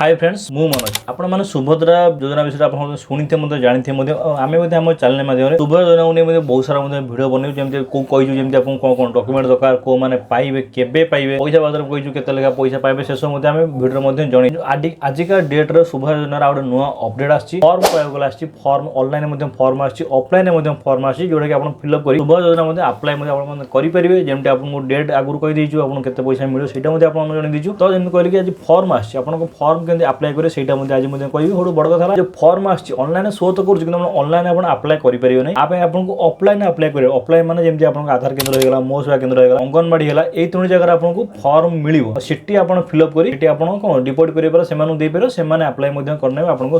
Hi friends मु मनोज आपण माने सुभद्रा योजना विषय आप शुणिथे जानते आम आम चैनल माध्यम सुभद्रा योजना को नहीं बहुत सारा भिडियो बनऊ जमी कहीचु जमी आप कौन कौन डॉक्यूमेंट दरकार को मैंने पाइबे केबे पाइबे पैसा बाजार कहीचु केते लेखा पैसा पाइबे से सब आम भिडियो जन आजिका डेट रे सुभद्रा योजना गोटे नुआ अपडेट आसी फॉर्म कहूँ आसी फॉर्म ऑनलाइन फॉर्म आसी ऑफलाइन फॉर्म आसी जोटा कि आप फिलअप कर सुभद्रा योजना अप्लाई करेंगे जमी आपको डेट आगुरी कहीदेचु आपको केते पैसा मिले ସେଇଟା ମଧ୍ୟ ଆପଣ ଜଣେଇ ଦେଇଛୁ ତ ଯେମିତି କହିଲି କି ଆଜି ଫର୍ମ ଆସିଛି ଆପଣଙ୍କ ଫର୍ମ କେମିତି ଆପ୍ଲାଏ କରିବେ ସେଇଟା ମଧ୍ୟ ଆଜି ମଧ୍ୟ କହିବି ଗୋଟେ ବଡ଼ କଥା ହେଲା ଯେ ଫର୍ମ ଆସିଛି ଅନଲାଇନ ଶୋ ତ କରୁଛି କିନ୍ତୁ ଅନଲାଇନ ଆପଣ ଆପ୍ଲାଏ କରିପାରିବେ ନାହିଁ ଆ ପାଇଁ ଆପଣଙ୍କୁ ଅଫଲାଇନ ଆପ୍ଲାଏ କରିବେ ଅଫଲାଇନ ମାନେ ଯେମିତି ଆପଣଙ୍କ ଆଧାର କେନ୍ଦ୍ର ହେଇଗଲା ମୋ ସେବା କେନ୍ଦ୍ର ହେଇଗଲା ଅଙ୍ଗନବାଡି ହେଲା ଏଇ ତିନି ଜାଗାରେ ଆପଣଙ୍କୁ ଫର୍ମ ମିଳିବ ସେଠି ଆପଣ ଫିଲଅପ କରି ସେଠି ଆପଣ କ'ଣ ଡିପୋଜିଟ୍ କରିବା ପରେ ସେମାନଙ୍କୁ ଦେଇପାରିବେ ସେମାନେ ଆପ୍ଲାଏ ମଧ୍ୟ କରିନେବେ ଆପଣଙ୍କ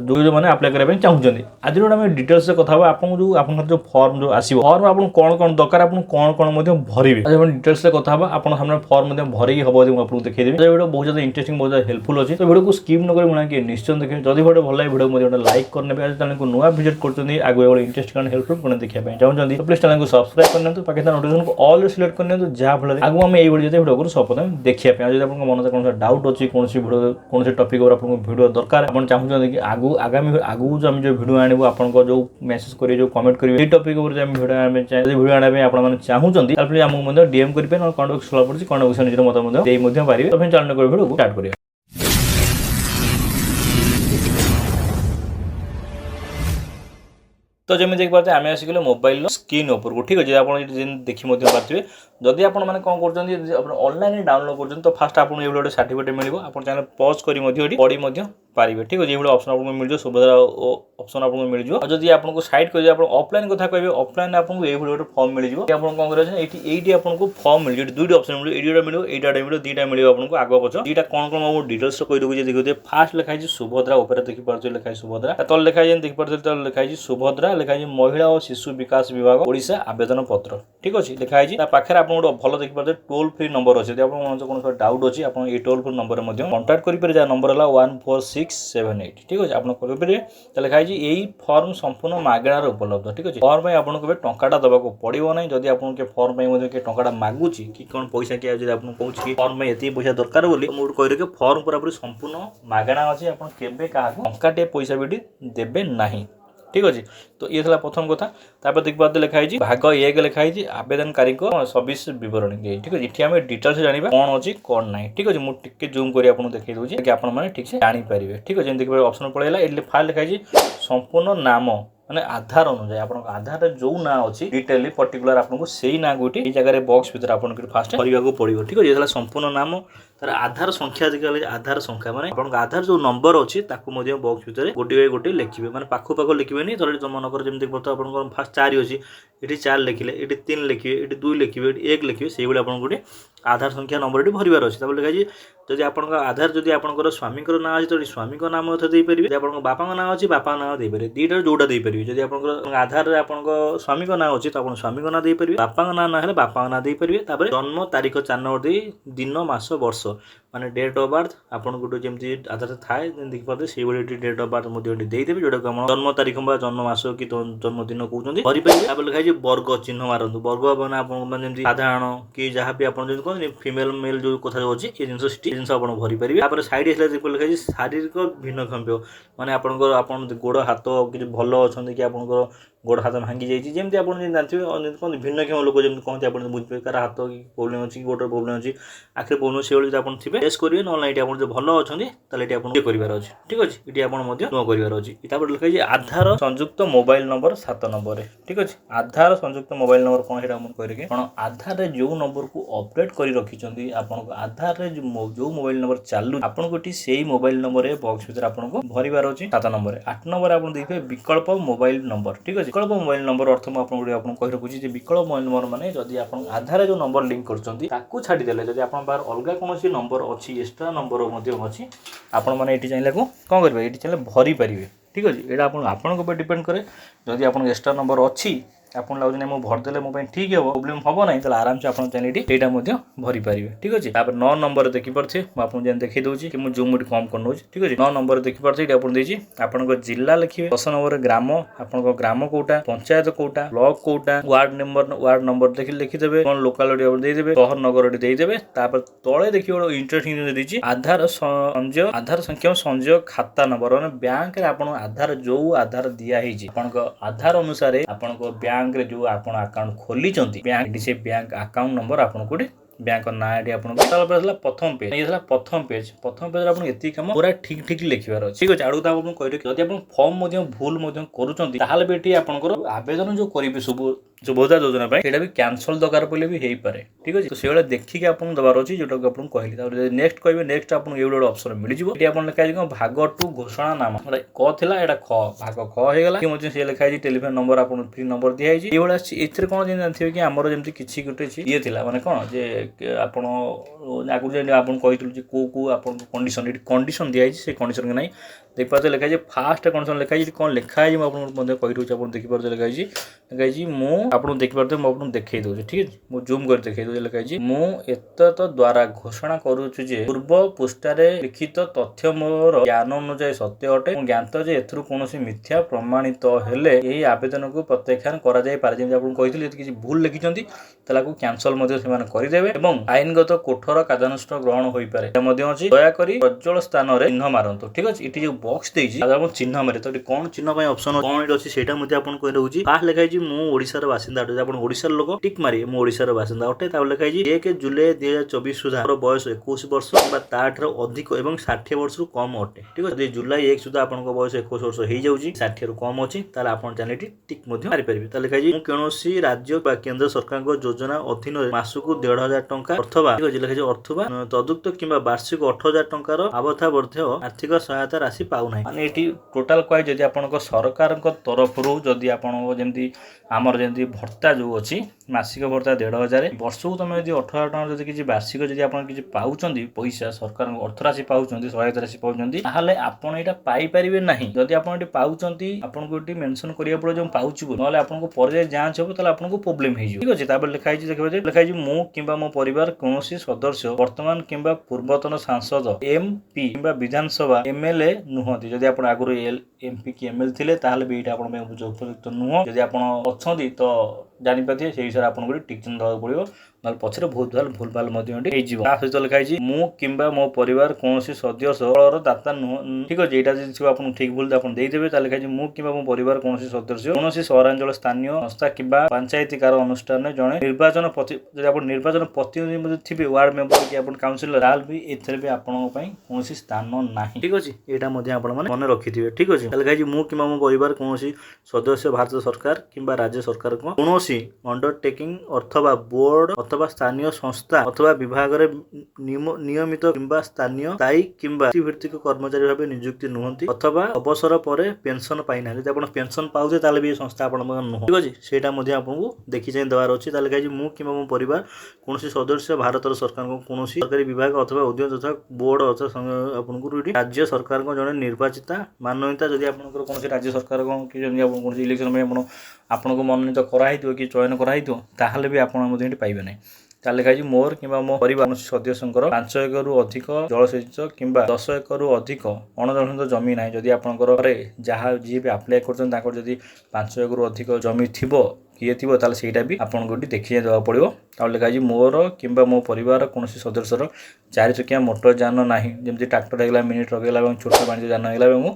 ଯୋଉମାନେ ଆପ୍ଲାଏ କରିବା ପାଇଁ ଚାହୁଁଛନ୍ତି ଆଜି ଗୋଟେ ଆମେ ଡିଟେଲ୍ସରେ କଥା ହେବା ଆପଣଙ୍କୁ ଯୋଉ ଆପଣଙ୍କର ଯୋଉ ଫର୍ମ ଯୋଉ ଆସିବ ଫର୍ମ ଆପଣଙ୍କୁ କ'ଣ କ'ଣ ଦରକାର ଆପଣ କ'ଣ କ'ଣ ମଧ୍ୟ ଭରିବେ ଆଜି ଆମେ ଡିଟେଲ୍ସରେ କଥା ହେବା ଆପଣ ସାମনে ଫର୍ମ ମଧ୍ୟ भरिक हम आपको देखिए वीडियो बहुत ज्यादा इंटरेस्टिंग बहुत ज्यादा हेल्पफुल अच्छी तो वीडियो को स्किप न कर कि निश्चय देखें जब वीडियो भल लगे वीडियो मुझे लाइक करने चैनल को नुआ विजिट करते आगे इंटरेस्टिंग एंड हेल्पफुल कौन देखा चाहते प्लीज चैनल को सब्सक्राइब करने पाखे नोटिफिकेशन को ऑल सिलेक्ट करने जहाँफल आगे आम ये वीडियो को सब देखा जब आप मन कौन डाउट अच्छी कौन वीडियो कौन टपिक आपको वीडियो दरकार आप चाहते कि आगामी आगू जो आम जो वीडियो आणव आप जो मेसेज करेंगे जो कमेंट करेंगे ये टपिक वीडियो आने आप चाहते प्लीज आमको डीएम करेंगे ना कमेंट बॉक्स पड़ी कमेंट बॉक्स निज मत पारे तो चैनल को वीडियो स्टार्ट करिए तो जमी देख पाते आम आसिक मोबाइल स्क्रीन ऊपर ठीक अच्छे आप देखी पारे जदि आप कौन कर ऑनलाइन डाउनलोड कर तो फास्ट आपको ये गोटे सर्टिफिकेट मिले आप चैनल पॉज कर पढ़ी पारे ठीक अच्छे ये ऑप्शन आपको मिल सुभद्रा ऑप्शन आपको मिल जाए जब आपको साइड कर ऑफलाइन कथा कहे ऑफलाइन आपको ये गोटे फॉर्म मिल जाए आप कौन कर आपको फॉर्म मिल जाए दुईट ऑप्शन मिले ये मिले यहाँ मिले दुईटा मिले आपको आग पच दुईटा कौन कौन डिटेल्स कहीदेवी देखिए फास्ट लिखाई सुभद्रा ऊपर देखिए लिखाई सुभद्रा तल लिखाई देखिए तल लिखाई सुभद्रा लिखाई महिला और शिशु विकास विभाग ओडिशा आवेदन पत्र ठीक अच्छे लिखाई पाखे आप गोटे भल देखिए टोल फ्री नंबर अच्छे आप कौन डाउट अच्छी आप ये टोल फ्री नंबर में कंटाक्ट करेंगे जहाँ नंबर है 14678 ठीक अच्छे आप करेंगे लिखाई यही फर्म संपूर्ण मागणार उपलब्ध ठीक अच्छे फर्म आपको केवल टंकाटा देवाक पड़ो ना जब आपको फर्म टंकाटा मागुची कि कौन पैसा किए आपको कौन फर्म में ये पैसा दरकार बोली मुझे कह फर्म पूरा संपूर्ण मागणा अच्छे आप टंकाटे पैसा भी देवे ना ठीक अच्छे तो ये था प्रथम कथा देखिए पाते लिखाई भाग 1 लिखाई आवेदनकारी सर्विस विवरणी ठीक अच्छे ये डिटेल्स जाना कौन अच्छी कौन ना ठीक अच्छे मुझे जूम कर देखिए दूसरी कि आपने ठीक से जानीपारे ठीक अच्छे देखिए ऑप्शन पड़ेगा ये फाइल लिखाई संपूर्ण नाम माने आधार अनुसार आप आधार जो ना अच्छी डिटेली पर्टिकुलर आपको से ना गोटे जगह बॉक्स भर आप फास्ट करने पड़ो ठीक है ये संपूर्ण नाम तार आधार संख्या देखिए आधार संख्या माने आप आधार जो नंबर अच्छी बॉक्स भर गोटे गोटे लिखे माने पाख पाख लिखे थोड़े मनकर जमी आप फास्ट 4 अच्छी ये 4 लिखिले ये 3 लिखे ये 2 लिखे 1 लिखे से भाई आप गोटे आधार संख्या नंबर ये भरबार अच्छे लिखाई जब आप आधार जब आप स्वामी ना अच्छे तो स्वामी नाम देपारे आप बापा ना अच्छी बापा ना देपारे दुईटा जोटा देपारे जब आप आधार आप स्वामी ना अच्छे तो आप स्वामी ना देपारे बापा ना ना बापा ना देपारे जन्म तारीख 4 नंबर दिन मास वर्ष माने डेट ऑफ बर्थ आपन गोटे जमी आधार थाए देखिए पाते से डेट ऑफ बर्थ देदेवे जोटा जन्म तारीख जन्म मास कि जन्मदिन कहते लिखाई वर्ग चिन्ह मारतु वर्ग मैंने साधारण कि जहाँ भी आप कहते फीमेल मेल जो कथा जो अच्छी ये जिन आप भरी पारे सैड लिखाई शारीरिक भिन्नक्षम माने आप गोड़ हाथ कि भल अच्छा कि आप गोड़ हाथ भांगी जाइए जमी आप जानते हैं भिन्नक्षम लोक जमी कहते हैं बुझे कार हाथ की प्रोब्लेम अच्छी गोड़ प्रोब्लेम अच्छी आखिर प्रोब्लेम से आप थे टेस्ट करेंगे ना ये आप भल अच्छा ये करार अच्छे ठीक अच्छे ये नुआ करार अच्छे लिखाई आधार संयुक्त मोबाइल नंबर 7 नंबर ठीक अच्छे आधार संयुक्त मोबाइल नंबर कौन है कह कौन आधार जो नंबर को अपडेट कर रखिंट आप आधार जो मोबाइल नंबर चालू आपको से मोबाइल नंबर बॉक्स भर आपको भरबार अच्छे 7 नंबर 8 नंबर आप देखिए विकल्प मोबाइल नंबर ठीक अच्छे विकल्प मोबाइल नंबर अर्थ मुझे कही रखुच्छी विकल्प मोबाइल नंबर माने जदि आप आधार जो नंबर लिंक कर छाड़देले जब आप अलग कौन नंबर अच्छी एक्सट्रा नंबर अच्छी आपण मैंने ये चाहिए कौन करेंगे ये चाहिए भरी पारे ठीक अच्छे यहाँ आपको डिपेंड करे जदि आप एक्सट्रा नंबर अच्छी आपन लागु नै मो भर देले मो पई ठीक हेबो प्रॉब्लम हबो नै त आराम से आपन चाहे एटा मध्ये भरि पारिबे ठीक अछि। तापर 9 नंबर देखि परछे म आपन जेन देखि दउची कि मो जूम मोड कम कर नउची ठीक अछि। 9 नंबर देखि परछे एटा आपन देछि आपन को जिल्ला लिखिबे 10 नंबर ग्राम आपन को ग्राम Kota panchayat Kota block Kota ward number देखि लिखि देबे कोन लोकालिटी आपन दे देबे शहर नगर दे देबे। तापर तळे देखिबो इंटरेस्टिंग जिनिस देछि आधार संख्या संजय खाता नंबर माने बैंक रे आपन आधार जो आधार दिया हेछि आपन को आधार अनुसार आपन को बैंक रे जो आपन अकाउंट खोली चंती बैंक से बैंक अकाउंट नंबर आपन को बैंक ना एटी आपन को प्रथम पेज ये प्रथम पेज आपन एती काम पूरा ठीक लिखिबार अछि ठीक अछि। आडू ता आपन कहले जदि आपन फॉर्म मध्ये भूल मध्ये करूचंती ताहाले बेटी आपन को आवेदन जो करिबे सुभद्रा योजना पाई सेटा भी कैंसल दरकार पले भी हेई पारे ठीक अछि। तो सेबेला देखि के आपन दबार अछि जेटा को आपन कहली तापर नेक्स्ट कहबे नेक्स्ट आपन एवडो ऑप्शन मिलि जिवो एटी आपन लिखा छि भाग टू घोषणा नाम क थिला एटा ख भाग ख हे गेला कि मध्ये से लिखा छि टेलीफोन नंबर आपन फ्री नंबर दिया छि एवडा एथरे कोन जे जानथिबे कि हमर जेमति किछि गुटे छि ये थिला माने कोन जे आपन आगु जे आपन कहितलु जे को आपन कंडीशन दिया छि से कंडीशन के नै देख पाते लिखा छि फास्ट कंडीशन लिखा छि कोन लिखा छि म आपन मध्ये कहि रहू छि आपन देखि पाते लिखा छि मु आपन देखि पाते म आपन देखै दउ ठीक अछि। मु जूम कर देखै दउ लिखा छि मु एतत द्वारा घोषणा करू छु जे पूर्व पृष्ठारे लिखित तथ्य मोर ज्ञान अनुसार सत्य अटे मु ज्ञात जे एथरु कोनोसी मिथ्या प्रमाणित हेले एही आवेदन को प्रत्याख्यान करा जाय पारे जेम आपन कहितले किछि भूल लिखिचंती तला को कैंसल मध्ये से माने करि देबे एवं आईनगत कोठर कार्यानुष्ठान ग्रहण होई पारे ए मध्ये अछि दया करी प्रज्वल स्थान रे चिन्ह मारंतु ठीक अछि। इटी जो बॉक्स देछि आपण चिन्ह मारे तो कोन चिन्ह पय ऑप्शन कोन अछि सेटा मध्ये आपण कहि रहउछि पास लिखाइ छि मु ओडिसा रो बासिंदा अटे आपण ओडिसा रो लोक टिक मारी मु ओडिसा रो बासिंदा अटे ता लिखाइ छि 1 जुलाई 2024 सुधा मोर बयस 21 वर्ष बा ताठ रो अधिक एवं 60 वर्ष रो कम अटे ठीक अछि। जुलाई 1 सुधा आपण को बयस 21 वर्ष हेइ जाउछि 60 रो कम अछि ताले आपण जानेटी टिक मध्ये मारि परिबे ता लिखाइ छि मु कोनोसी राज्य बा केंद्र सरकार को योजना अधीन मासकु 1500 टंका अथवा ठीक अछि लिखाइ छि अथवा तदुक्त किबा वार्षिक 8000 टंकार अवथा वर्ध्य आर्थिक सहायता राशि पाउ नै माने एटी टोटल कय जदि आपण को सरकार को तरफ रु जदि आपण जेमति हमर जेमति भत्ता जो अछि मासिक भत्ता 1500 वर्षकु तमे जदि 18000 टंका जदि किछि वार्षिक जदि आपण किछि पाउचंदी पैसा सरकार अर्थ राशि पाउचंदी सहायता राशि पाउचंदी ताहाले आपण एटा पाई परिबे नाही जदि आपण एटी पाउचंदी आपण को एटी मेंशन करिया पड़ो जो पाउची नले आपण को पर जांच होबो ताले आपण को प्रॉब्लम हेइ जो ठीक अछि। तापर लिखाइ छि देखबे लिखाइ छि मु किबा मो परिवार कोनोसी सदस्य वर्तमान किबा पूर्वतन सांसद एमपी किबा विधानसभा एमएलए नुहति जदि आपण आगुरो एमपी की एमएलए थिले ताहाले भी एटा आपण में उपयुक्त नुह जदि आपण अछंदी तो जानि पाथिए सेहि हिसाब आपण को टिक चिन्ह दवा पड़िबो नल पछरे बहुत भूल भाल मध्ये हेइ जिवो ता सहित लिखाइ छि मु किबा मो परिवार कोनोसी सदस्य रो दाता नुह ठीक अछि। एटा जदि छिबा आपण ठीक भूल आपण देइ देबे ता लिखाइ छि मु किबा मो परिवार कोनोसी सदस्य कोनोसी शहरांचल स्थानीय संस्था किबा पंचायती कार अनुष्ठान जणे निर्वाचन जदि आपण निर्वाचन प्रतिनिधि मध्ये थिबे वार्ड मेंबर कि आपण काउंसिलर ताल भी एथरे भी आपण पई कोनोसी स्थान नाही ठीक अछि। एटा मध्ये आपण माने मन रखिथिबे ठीक अछि। ता लिखाइ छि मु किबा मो परिवार कोनोसी सदस्य भारत सरकार किबा राज्य सरकार को कोनोसी अंडरटेकिंग अथवा बोर्ड अथवा स्थानीय संस्था अथवा विभाग रे नियमित किबा स्थानीय स्थायी किबा भित्तिक कर्मचारी भाबे नियुक्ति नुहंती अथवा अवसर परे पेंशन पाइना जदि आपण पेंशन पाउजे ताले भी संस्था आपण नुह ठीक अछि। सेटा मध्ये आपण को देखि जाय दवार अछि ताले गाय मु किबा मो परिवार कोनोसी सदस्य भारत सरकार को कोनोसी सरकारी विभाग अथवा उद्योग तथा बोर्ड अथवा आपण को राज्य सरकार को जने निर्वाचिता माननीयता जदि आपण को कोनोसी राज्य सरकार को कि जदि आपण कोनोसी इलेक्शन में आपण को मनोनीत करा हितो कि चयन करा हितो ताहाले भी आपण मध्ये पाइबे नै ताले गाय मोर किबा मो परिवार सदस्यंकर 5 एकड़ रु अधिक जलसेच किबा 10 एकड़ रु अधिक अणजलसित जमी नै जदि आपण रे जहा जी भी अप्लाई करछन ताकर जदि 5 एकड़ रु अधिक जमी थिबो किए थिबो ताले सेटा भी आपण गोटी देखि देबा पड़िबो ता लिखा छि मोर किबा मो परिवार कोनोसी सदस्यर 4 चकिया मोटर यान नाही जेमति ट्रैक्टर हेगला मिनी ट्रक हेगला एवं छोट वाणिज्य यान हेगला एवं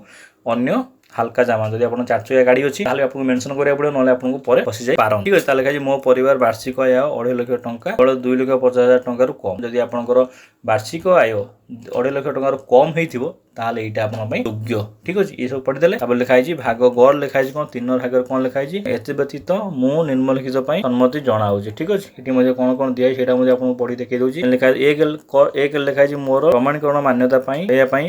अन्य हल्का जामा जदि आपण 4 चकिया गाड़ी अछि ताले आपन मेंशन करिया पड़ो नले आपन को परे फसी जाय पारन ठीक अछि। ता लिखा छि मो परिवार वार्षिक आय 2.5 लाख टंका 2,50,000 टंका रु कम जदि आपनकर वार्षिक आय 2.5 लाख टंका रु कम हेइथिबो ताले एटा आपन पई योग्य ठीक अछि। ए सब पढि देले तापर लिखा छि भाग ग लिखा छि कोन 3 भाग कोन लिखा छि एते व्यतीत मु निम्नलिखित पई सम्मति जणाउ छि ठीक अछि। एटी मध्ये कोन कोन दिया सेटा मध्ये आपन पढि देखै दउ छि लिखा एक लिखा छि मोर प्रमाणीकरण मान्यता पई एया पई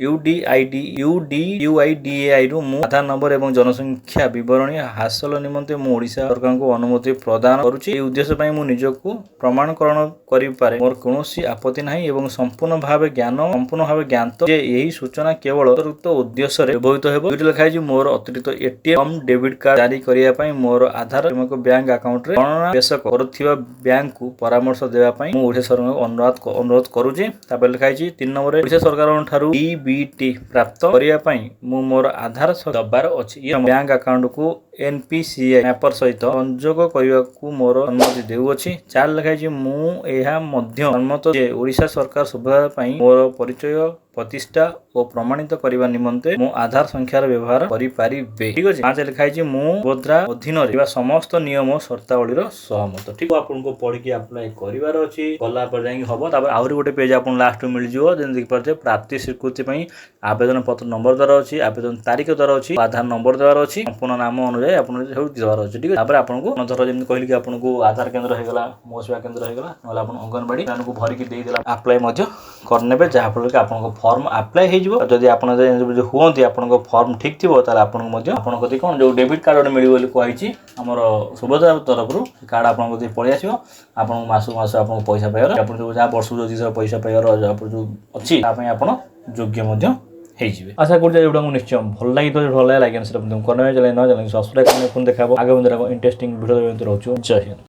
यूडीआईडीएआई रु मु आधार नंबर एवं जनसंख्या विवरणी हासिल निमंते मु ओडिशा सरकार को अनुमति प्रदान करुछि। ए उद्देश्य पई मु निजको प्रमाणकरण करि पारे मोर कोनोसी आपत्ति नाही एवं संपूर्ण भाव ज्ञात जे यही सूचना केवल अतिरिक्त उद्देश्य रे व्यवहृत हेबो। दुटी लिखा है मोर अतिरिक्त एटीएम डेबिट कार्ड जारी करिया पई मोर आधार एवं बैंक अकाउंट रे गणना बेसक करुथिबा बैंक को परामर्श देबा पई मु ओडिशा सरकार को अनुरोध करूछि। तापर लिखा है 3 नंबर रे ओडिशा सरकार ठारू डीबीटी प्राप्त करिया पई मु मोर आधार दबार अछि। ये बैंक अकाउंट को एनपीसीआई मैपर सहित संयोग करने को मोर अनुमति देउछि। 4 लिखा है मु एहा मध्य अनुमत जे ओडिशा सरकार सुविधा पई मोर परिचय प्रतिष्ठा और प्रमाणित करने निमंते मो आधार संख्यार व्यवहार करि पारिबे। ठीक अछि। 5 लिखा है मु subhdra अधीन रे समस्त नियम शर्तावली रो सहमत। ठीक आपन को पढ़ के अप्लाई करिवार अछि गला पर जाई हबो। तापर आउरी गोटे पेज आपन लास्ट में मिल जिवो जेन देख परते प्राप्ति स्वीकृति पई आवेदन पत्र नंबर द्वारा अछि, आवेदन तारीख द्वारा अछि, आधार नंबर द्वारा अछि, संपूर्ण नाम अनुसार आपन सब दिवार अछि। ठीक तापर आपन को नजर जेम कहली कि आपन को आधार केंद्र हे गला, मो सेवा केंद्र हे गला, नला आपन अंगनवाड़ी आपन को भरि के देई देला अप्लाई मध्य करनेबे जहा फल के आपन को फॉर्म अप्लाई हे जिवो। जदि आपन जे हुओंती आपन को फॉर्म ठीक थिबो ताले आपन को मध्य आपन कति कोन जो डेबिट कार्ड मिली बोली कहैछि हमर सुभद्रा तरफ रु कार्ड आपन को पळि आसीबो। आपन मास आपन को पैसा पाइर आपन जो जा वर्ष जो दिस पैसा पाइर आपन जो अछि ता पई आपन योग्य मध्य हे जिवे। आशा करछु एटा को निश्चय भल लागि तो भल लागि सेटा करने चले न चले सब्सक्राइब करने फोन देखाबो आगे बंदरा को इंटरेस्टिंग वीडियो रहउछु। जय हिंद।